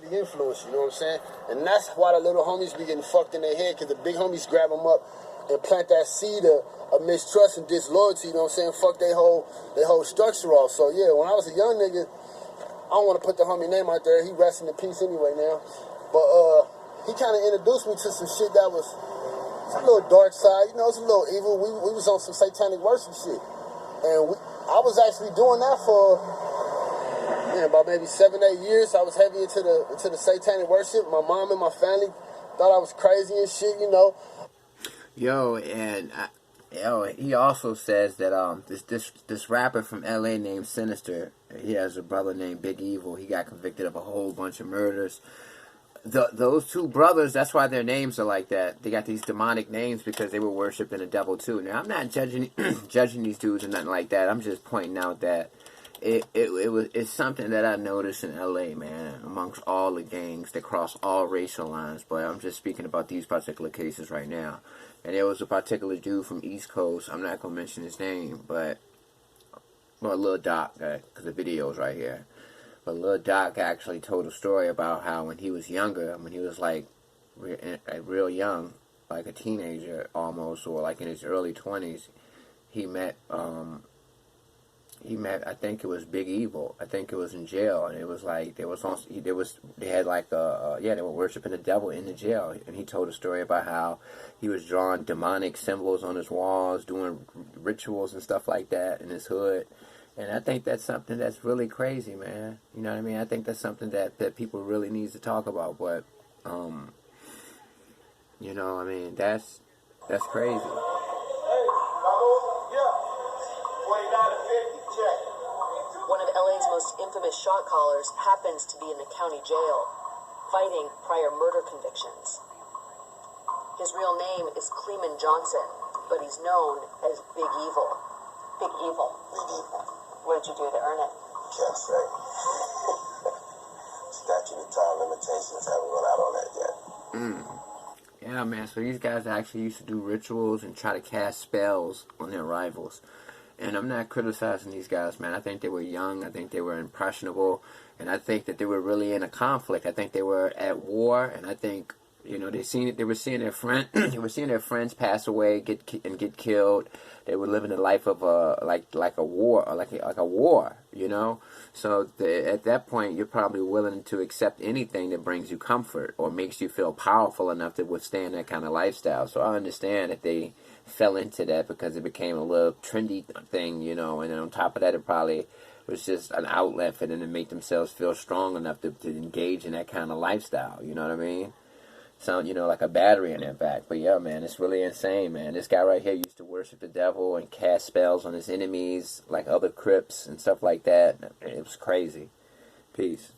the influence, you know what I'm saying? And that's why the little homies be getting fucked in their head, because the big homies grab them up and plant that seed of mistrust and disloyalty, you know what I'm saying? Fuck their whole structure off. So yeah, when I was a young nigga, I don't want to put the homie name out there. He resting in peace anyway now. But he kind of introduced me to some shit that was a little dark side. You know, it's a little evil. We was on some satanic worship shit. And I was actually doing that for about maybe 7-8 years. I was heavy into the satanic worship. My mom and my family thought I was crazy and shit, you know. He also says that this rapper from LA named Sinister, he has a brother named Big Evil. He got convicted of a whole bunch of murders. Those two brothers, that's why their names are like that. They got these demonic names because they were worshiping the devil too. Now I'm not judging these dudes or nothing like that. I'm just pointing out that it's something that I noticed in LA, man, amongst all the gangs that cross all racial lines. But I'm just speaking about these particular cases right now. And there was a particular dude from East Coast. I'm not gonna mention his name, but Lil Doc, because the video's right here. But Lil Doc actually told a story about how when he was younger, when he was like real young, like a teenager almost, or like in his early 20s, he met I think it was Big Evil. I think it was in jail, and it was like they were worshiping the devil in the jail, and he told a story about how he was drawing demonic symbols on his walls, doing rituals and stuff like that in his hood. And I think that's something that's really crazy, man. You know what I mean? I think that's something that people really need to talk about. But, you know, I mean, that's crazy. One of LA's most infamous shot callers happens to be in the county jail, fighting prior murder convictions. His real name is Cleman Johnson, but he's known as Big Evil. Big Evil. Big Evil. What did you do to earn it? Can't say. Statute of time limitations haven't run out on that yet. Yeah, man, so these guys actually used to do rituals and try to cast spells on their rivals. And I'm not criticizing these guys, man. I think they were young. I think they were impressionable. And I think that they were really in a conflict. I think they were at war. And I think, you know, they were seeing their friends pass away, get killed. They were living a life of like a war, you know. So at that point, you're probably willing to accept anything that brings you comfort or makes you feel powerful enough to withstand that kind of lifestyle. So I understand that they fell into that because it became a little trendy thing, you know. And then on top of that, it probably was just an outlet for them to make themselves feel strong enough to engage in that kind of lifestyle. You know what I mean? Sound, you know, like a battery in their back. But yeah, man, it's really insane, man. This guy right here used to worship the devil and cast spells on his enemies, like other Crips and stuff like that. It was crazy. Peace.